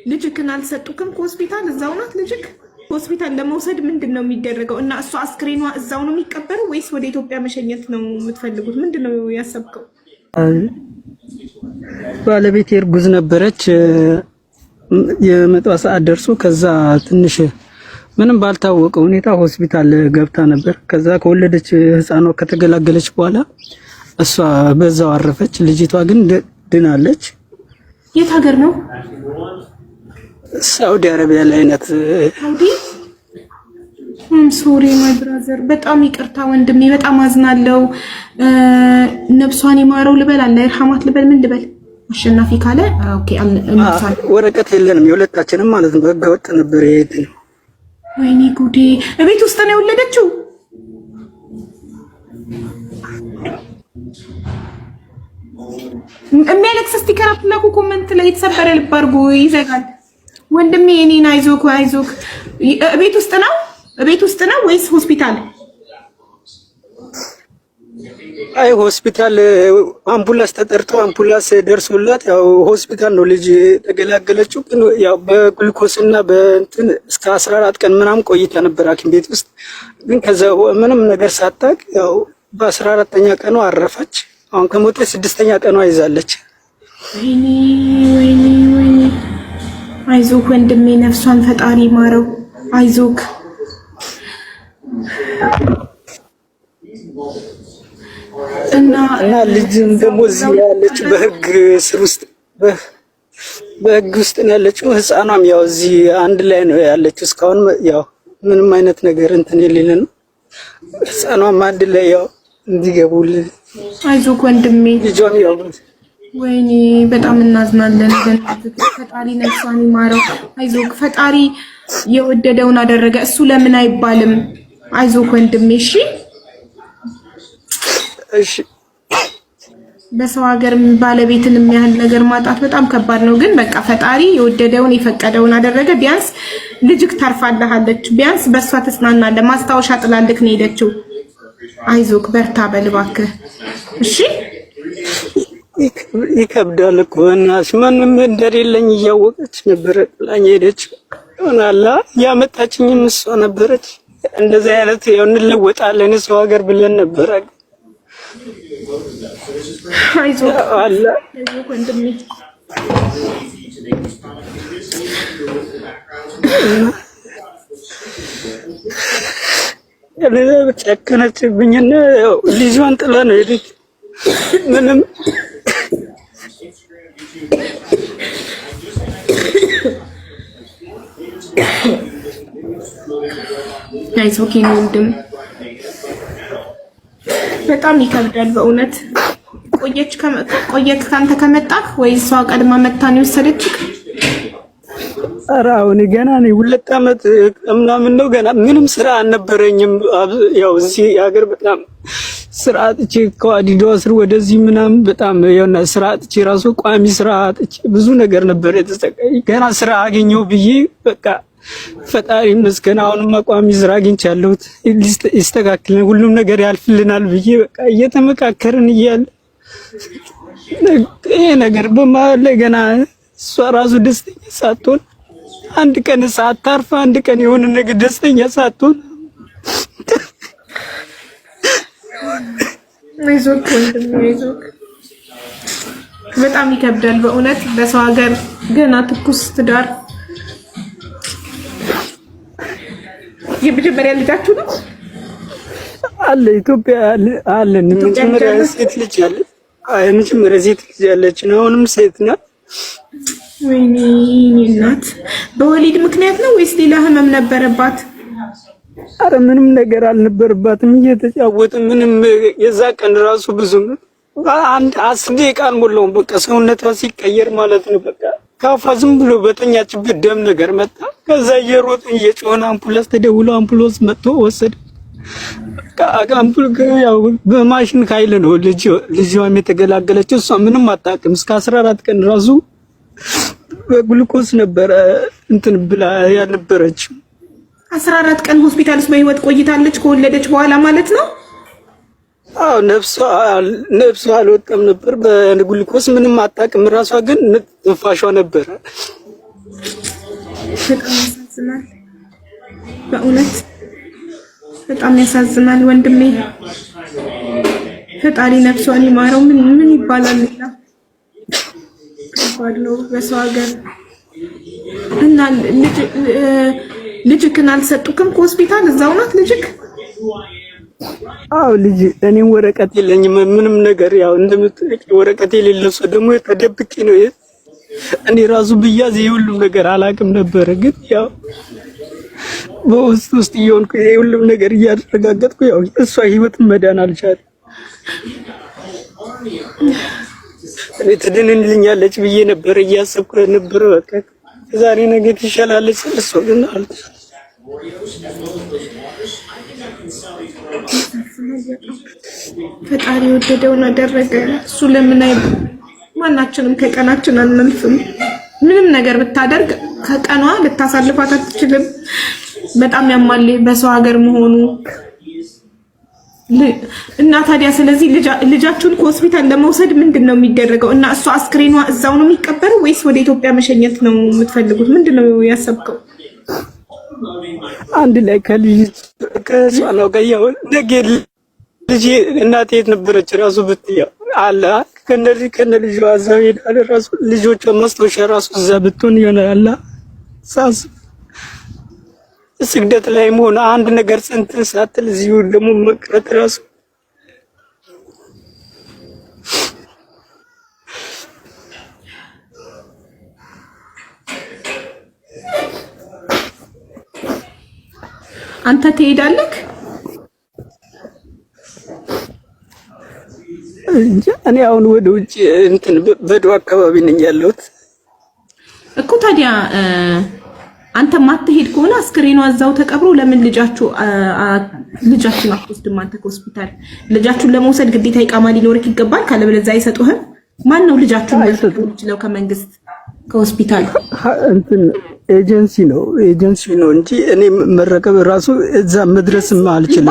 ልጅክን አልሰጡክም ከሆስፒታል? እዛው ናት ልጅክ? ሆስፒታል ለመውሰድ ምንድነው የሚደረገው? እና እሷ አስክሬኗ እዛው ነው የሚቀበረው ወይስ ወደ ኢትዮጵያ መሸኘት ነው የምትፈልጉት? ምንድነው ያሰብከው? ባለቤቴ እርጉዝ ነበረች። የመጣ ሰዓት ደርሶ ከዛ ትንሽ ምንም ባልታወቀ ሁኔታ ሆስፒታል ገብታ ነበር። ከዛ ከወለደች ህፃኗ ከተገላገለች በኋላ እሷ በዛው አረፈች። ልጅቷ ግን ድናለች። የት ሀገር ነው? ሳውዲ አረቢያ ላይ ናት። ሳውዲ? ሶሪ ማይ ብራዘር፣ በጣም ይቅርታ ወንድሜ፣ በጣም አዝናለሁ። ነፍሷን ይማረው ልበል፣ አላህ ይርሐማት ልበል፣ ምን ልበል? አሸናፊ ካለ ኦኬ። ወረቀት የለንም የሁለታችንም ማለት ነው። ህገወጥ ነበር ይሄድ ነው። ወይኔ ጉዴ! እቤት ውስጥ ነው የወለደችው? የሚያለቅስ ስቲከር አትላኩ ኮመንት ላይ። የተሰበረ ልብ አድርጎ ይዘጋል። ወንድሜ እኔን አይዞክ አይዞክ። እቤት ውስጥ ነው? እቤት ውስጥ ነው ወይስ ሆስፒታል? አይ ሆስፒታል አምቡላንስ ተጠርቶ አምቡላንስ ደርሶላት ያው ሆስፒታል ነው ልጅ ተገላገለችው። ግን ያው በግሉኮስና በእንትን እስከ 14 ቀን ምናምን ቆይታ ነበር ሐኪም ቤት ውስጥ። ግን ከዛ ምንም ነገር ሳታውቅ ያው በ14ኛ ቀኗ አረፈች። አሁን ከሞተ 6ኛ ቀኗ ይዛለች። ወይኔ ወይኔ ወይኔ። አይዞክ ወንድሜ፣ ነፍሷን ፈጣሪ ማረው። አይዞክ። እና ልጅም ደግሞ እዚህ ያለች በህግ ስር ውስጥ በህግ ውስጥ ነው ያለችው። ህፃኗም ያው እዚህ አንድ ላይ ነው ያለችው። እስካሁን ያው ምንም አይነት ነገር እንትን የሌለ ነው። ህፃኗም አንድ ላይ ያው እንዲገቡልን። አይዞክ ወንድሜ። ልጇም ያው ወይኔ በጣም እናዝናለን። ፈጣሪ ነፍሷን ይማረው። አይዞክ። ፈጣሪ የወደደውን አደረገ። እሱ ለምን አይባልም? አይዞክ ወንድሜ። እሺ እሺ። በሰው ሀገር ባለቤትን የሚያህል ነገር ማጣት በጣም ከባድ ነው። ግን በቃ ፈጣሪ የወደደውን የፈቀደውን አደረገ። ቢያንስ ልጅክ ታርፋለች። ቢያንስ በእሷ ተጽናናለህ። ማስታወሻ ጥላልክ ነው ሄደችው። አይዞክ፣ በርታ በል እባክህ። እሺ። ይከብዳል እኮ እናትሽ ምንም እንደሌለኝ እያወቀች ነበር ጥላኝ ሄደች። ሆናላ ያመጣችኝም እሷ ነበረች። እንደዚህ አይነት ያው እንለወጣለን ሰው ሀገር ብለን ነበር። አይዞክ ወንድሜ። ጨከነችብኝና ልጇን ጥላ ነው ሄደች። ምንም አይዞክ ወንድም። በጣም ይከብዳል በእውነት። ቆየክ ካንተ ከመጣክ ወይ እሷ ቀድማ መታ ነው የወሰደችክ? ኧረ አሁን ገና ነኝ 2 ዓመት ምናምን ነው። ገና ምንም ስራ አልነበረኝም። ያው እዚህ ሀገር በጣም ስራ አጥቼ ከዋዲዶ ስር ወደዚህ ምናምን በጣም ያውና ስራ አጥቼ ራሱ ቋሚ ስራ አጥቼ ብዙ ነገር ነበር የተሰቃይ። ገና ስራ አገኘው ብዬ በቃ ፈጣሪ ይመስገን አሁንማ ቋሚ ስራ አግኝቻለሁ። ይስተካከል ሁሉም ነገር ያልፍልናል ብዬ በቃ እየተመካከርን እያለ ይሄ ነገር በመሀል ላይ ገና እሷ ራሱ ደስተኛ ሳትሆን አንድ ቀን ሳታርፍ አንድ ቀን የሆነ ነገር ደስተኛ ሳትሆን አይዞክ ወንድሜ አይዞክ። በጣም ይከብዳል በእውነት በሰው ሀገር ገና ትኩስ ትዳር። የመጀመሪያ ልጃችሁ ነው? አለ ኢትዮጵያ አለ። መጀመሪያ ሴት ልጅ አለ። መጀመሪያ ሴት ልጅ ያለች ነው። አሁንም ሴት ናት። ወይኔ እናት። በወሊድ ምክንያት ነው ወይስ ሌላ ህመም ነበረባት? አረ ምንም ነገር አልነበረባትም። እየተጫወተ ምንም የዛ ቀን ራሱ ብዙም አንድ 10 ደቂቃ አልሞላውም። በቃ ሰውነቷ ሲቀየር ማለት ነው። በቃ ካፋ ዝም ብሎ በተኛችበት ደም ነገር መጣ። ከዛ እየሮጥን እየጮህን አምቡላንስ ተደውሎ አምቡላንስ መጥቶ ወሰደ። በቃ አምቡል ያው በማሽን ኃይል ነው ልጅዋም የተገላገለችው። እሷ ምንም አታውቅም። እስከ 14 ቀን ራሱ በግሉኮስ ነበረ እንትን ብላ ያልነበረችው። 14 ቀን ሆስፒታል ውስጥ በህይወት ቆይታለች ከወለደች በኋላ ማለት ነው? አዎ ነፍሷ አልወጣም ነበር። በግሉኮስ ምንም አታውቅም። ራሷ ግን ትንፋሿ ነበረ። በጣም ያሳዝናል። በእውነት በጣም ያሳዝናል ወንድሜ። ፈጣሪ ነፍሷን ይማረው። ምን ይባላል ሌላ? ከባድ ነው በሰው ሀገር እና ልጅክን አልሰጡክም ከሆስፒታል? እዛው ናት ልጅክ? አዎ ልጅ እኔም ወረቀት የለኝም ምንም ነገር። ያው እንደምትጠይቅ ወረቀት የሌለው ሰው ደግሞ ተደብቄ ነው። እኔ ራሱ ብያዝ የሁሉም ነገር አላውቅም ነበር፣ ግን ያው በውስጥ እየሆንኩ የሁሉም ነገር እያረጋገጥኩ ያው እሷ ህይወት መዳን አልቻለም። እኔ ትድንልኛለች ብዬ ነበር እያሰብኩ ነበር። በቃ ዛሬ ነገ ትሻላለች እሷ ግን አልቻለም። ፈጣሪ ወደደውን አደረገ። እሱ ለምን ማናችንም ከቀናችን አንልፍም። ምንም ነገር ብታደርግ ከቀኗ ልታሳልፋት አትችልም። በጣም ያማል በሰው ሀገር መሆኑ እና ታዲያ ስለዚህ ልጃችሁን ከሆስፒታል ለመውሰድ ምንድነው የሚደረገው? እና እሷ አስክሬኗ እዛው ነው የሚቀበረው ወይስ ወደ ኢትዮጵያ መሸኘት ነው የምትፈልጉት? ምንድነው ያሰብከው? አንድ ላይ ከእሷ ነው ጋር ያው ነገ ልጅ እናቴ የት ነበረች ራሱ ብትያው አለ ከነልጇ እዛው ሄዳለ ራሱ ልጆቿ ማስታወሻ ራሱ እዛ ብትሆን ይሆናል። ሳስ ስግደት ላይ መሆን አንድ ነገር እንትን ሳትል እዚሁ ደግሞ መቅረት ራሱ አንተ ትሄዳለህ? እኔ አሁን ወደ ውጭ እንትን በዶ አካባቢ ነኝ ያለሁት እኮ። ታዲያ አንተ ማትሄድ ከሆነ አስክሬኗ እዛው ተቀብሮ ለምን ልጃችሁን አትወስድም? አንተ ከሆስፒታል ልጃችሁን ለመውሰድ ግዴታ ኢቃማ ሊኖርክ ይገባል። ካለበለዚያ አይሰጡህም። ማን ነው ልጃችሁን ሊወስድ ይችላል ከመንግስት ከሆስፒታል? እንትን ኤጀንሲ ነው እንጂ እኔ መረከብ ራሱ እዛ መድረስም አልችልም።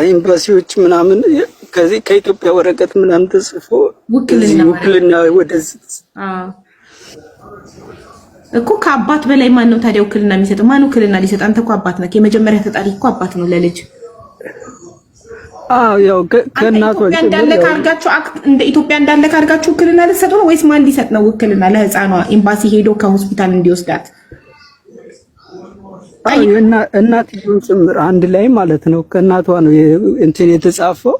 ኤምባሲዎች ምናምን ከዚህ ከኢትዮጵያ ወረቀት ምናምን ተጽፎ ውክልና ወደዚህ እኮ ከአባት በላይ ማን ነው ታዲያ ውክልና የሚሰጠው? ማን ውክልና ሊሰጥ? አንተ እኮ አባት ነህ። የመጀመሪያ ተጣሪ እኮ አባት ነው ለልጅ። ያው ከእናቷ እንደ ኢትዮጵያ እንዳለ ካርጋችሁ ውክልና ልትሰጡ ነው ወይስ ማን ሊሰጥ ነው ውክልና ለህፃኗ? ኤምባሲ ሄዶ ከሆስፒታል እንዲወስዳት እናትየውን ጭምር አንድ ላይ ማለት ነው። ከእናቷ ነው እንትን የተጻፈው።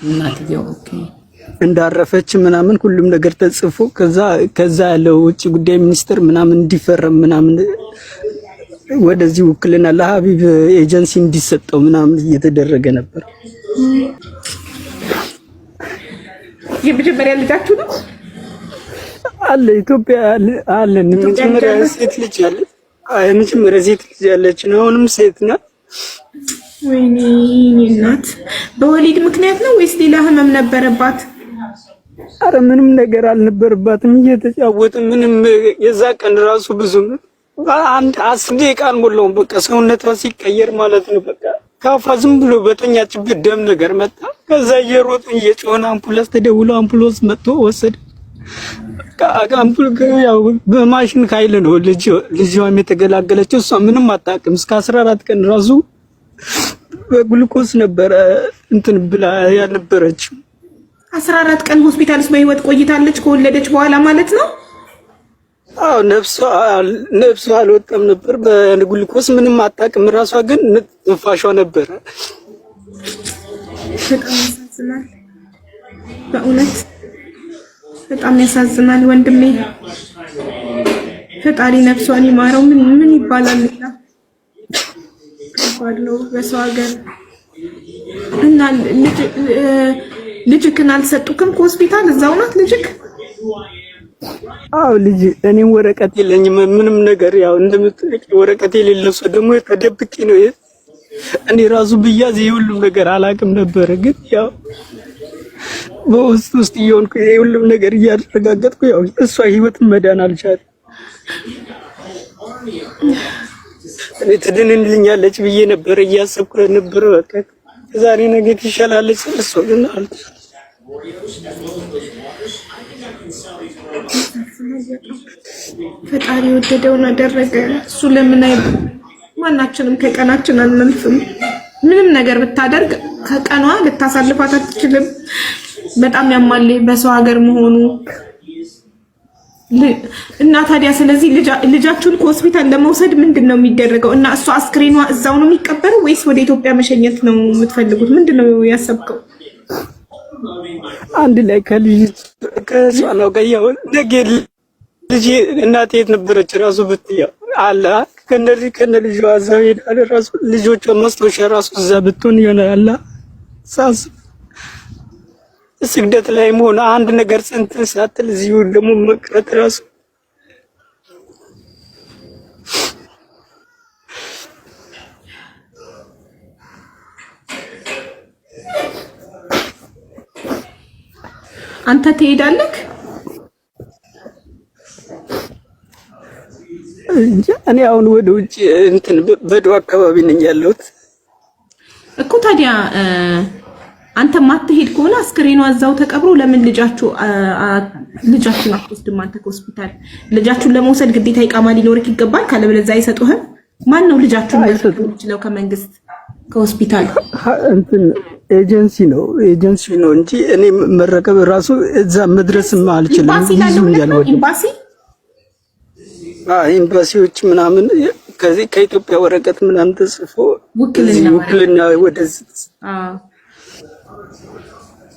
እናትየው ኦኬ እንዳረፈች ምናምን ሁሉም ነገር ተጽፎ ከዛ ያለው ውጭ ጉዳይ ሚኒስትር ምናምን እንዲፈረም ምናምን ወደዚህ ውክልና ለሀቢብ ኤጀንሲ እንዲሰጠው ምናምን እየተደረገ ነበር። የመጀመሪያ ልጃችሁ ነው አለ ኢትዮጵያ አለ። የመጀመሪያ ሴት ልጅ አለ። የመጀመሪያ ሴት ልጅ ያለች ነው። አሁንም ሴት ናት። ወይኔ እናት በወሊድ ምክንያት ነው ወይስ ሌላ ህመም ነበረባት? አረ ምንም ነገር አልነበረባትም። እየተጫወተ ምንም የዛ ቀን ራሱ ብዙ አንድ 10 ደቂቃ አልሞላውም። በቃ ሰውነቷ ሲቀየር ማለት ነው። በቃ ካፋ ዝም ብሎ በተኛችበት ደም ነገር መጣ። ከዛ እየሮጡ እየጮኸ አምቡላንስ ተደውሎ አምቡላንስ መጥቶ ወሰደ። አምፑል ያው በማሽን ኃይል ነው ልጅዋም የተገላገለችው። እሷ ምንም አታውቅም። እስከ 14 ቀን ራሱ በግሉኮስ ነበረ እንትን ብላ ያልነበረችው። 14 ቀን ሆስፒታልስ በህይወት ቆይታለች ከወለደች በኋላ ማለት ነው? አዎ ነፍሷ አልወጣም ነበር። በግሉኮስ ምንም አታውቅም። ራሷ ግን ትንፋሿ ነበረ። በጣም ያሳዝናል። በእውነት በጣም ያሳዝናል ወንድሜ። ፈጣሪ ነፍሷን ይማረው። ምን ይባላል ሌላ? ከባድ ነው በሰው ሀገር እና ልጅክን አልሰጡክም ከሆስፒታል? እዛው ናት ልጅክ? አዎ ልጅ እኔም ወረቀት የለኝም ምንም ነገር። ያው እንደምትጠይቅ ወረቀት የሌለው ሰው ደግሞ ተደብቄ ነው። እኔ ራሱ ብያዝ የሁሉም ነገር አላውቅም ነበር፣ ግን ያው በውስጥ እየሆንኩ የሁሉም ነገር እያረጋገጥኩ ያው እሷ ህይወት መዳን አልቻለም። እኔ ትድንልኛለች ብዬ ነበር እያሰብኩ ነበር። በቃ ዛሬ ነገ ትሻላለች እሷ ግን አልቻለም። ፈጣሪ የወደደውን አደረገ። እሱ ለምን ማናችንም ከቀናችን አንልፍም። ምንም ነገር ብታደርግ ከቀኗ ልታሳልፋት አትችልም። በጣም ያማል በሰው ሀገር መሆኑ እና ታዲያ ስለዚህ ልጃችሁን ከሆስፒታል ለመውሰድ ምንድነው የሚደረገው? እና እሱ አስክሬኗ እዛው ነው የሚቀበረው ወይስ ወደ ኢትዮጵያ መሸኘት ነው የምትፈልጉት? ምንድነው ያሰብከው? አንድ ላይ ከሷ ነው ጋር ነገ ልጅ እናቴ የት ነበረች ራሱ ብትያው አለ ከነልጇ እዛው ሄዳለ ራሱ ልጆቿ ማስታወሻ ራሱ እዛ ብትሆን ይሆናል። ሳስ ስግደት ላይ መሆን አንድ ነገር እንትን ሳትል እዚሁ ደግሞ መቅረት ራሱ አንተ ትሄዳለህ? እኔ አሁን ወደ ውጭ እንትን በዶ አካባቢ ነኝ ያለሁት እኮ። ታዲያ አንተ ማትሄድ ከሆነ አስክሬኗ እዛው ተቀብሮ ለምን ልጃችሁን አትወስድም? አንተ ከሆስፒታል ልጃችሁን ለመውሰድ ግዴታ ኢቃማ ሊኖርክ ይገባል። ካለበለዚያ አይሰጡህም። ማን ነው ልጃችሁን ሊወስድ የሚችለው ከመንግስት ከሆስፒታል? እንትን ኤጀንሲ ነው እንጂ እኔ መረከብ ራሱ እዛ መድረስም አልችልም። ኤምባሲዎች ምናምን ከዚህ ከኢትዮጵያ ወረቀት ምናምን ተጽፎ ውክልና ወደዚህ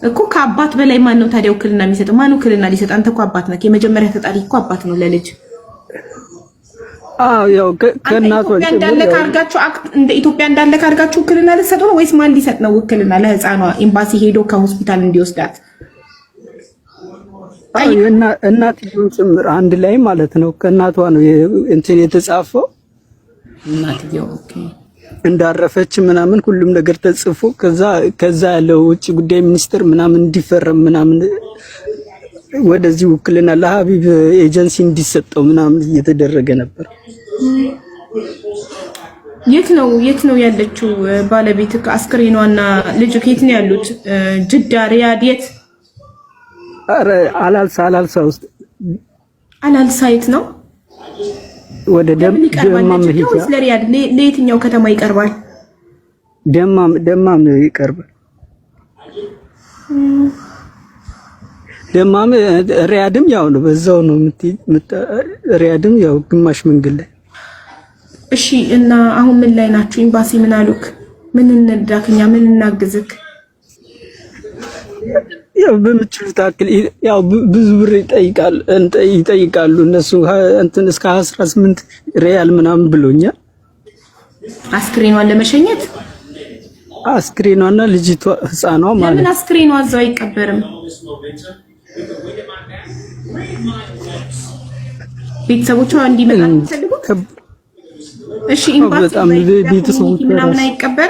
እኮ ከአባት በላይ ማን ነው ታዲያ ውክልና የሚሰጠው? ማን ውክልና ሊሰጥ? አንተ እኮ አባት ነህ። የመጀመሪያ ተጣሪ እኮ አባት ነው ለልጅ። ያው ከእናቷ እንደ ኢትዮጵያ እንዳለ ካርጋችሁ ውክልና ልትሰጡ ነው ወይስ ማን ሊሰጥ ነው ውክልና ለህፃኗ? ኤምባሲ ሄዶ ከሆስፒታል እንዲወስዳት እናትየውን ጭምር አንድ ላይ ማለት ነው። ከእናቷ ነው እንትን የተጻፈው። እናትየው እንዳረፈች ምናምን ሁሉም ነገር ተጽፎ ከዛ ያለው ውጭ ጉዳይ ሚኒስትር ምናምን እንዲፈረም ምናምን ወደዚህ ውክልና ለሀቢብ ኤጀንሲ እንዲሰጠው ምናምን እየተደረገ ነበር። የት ነው ያለችው ባለቤት? አስክሬኗና ልጅ የት ነው ያሉት? ጅዳ፣ ሪያድ፣ የት? አረ አላልሳ ውስጥ። አላልሳ የት ነው? ወደ ደማም ሄጃ። ለሪያድ ለየትኛው ከተማ ይቀርባል? ደማም ይቀርባል። ደማም ሪያድም ያው ነው፣ በዛው ነው ሪያድም ያው ግማሽ መንገድ ላይ። እሺ። እና አሁን ምን ላይ ናችሁ? ኤምባሲ ምን አሉክ? ምን እንርዳክኛ? ምን እናግዝክ? ያው በምችሉት አክል ያው ብዙ ብር ይጠይቃሉ እነሱ እንትን እስከ 18 ሪያል ምናምን ብሎኛል። አስክሬኗን ለመሸኘት አስክሬኗና ልጅቷ ህፃኗ ማለት። ለምን አስክሬኗ እዛው አይቀበርም? ቤተሰቦቿ እንዲመጣ ፈልጉ። እሺ ኤምባሲ ምናምን አይቀበር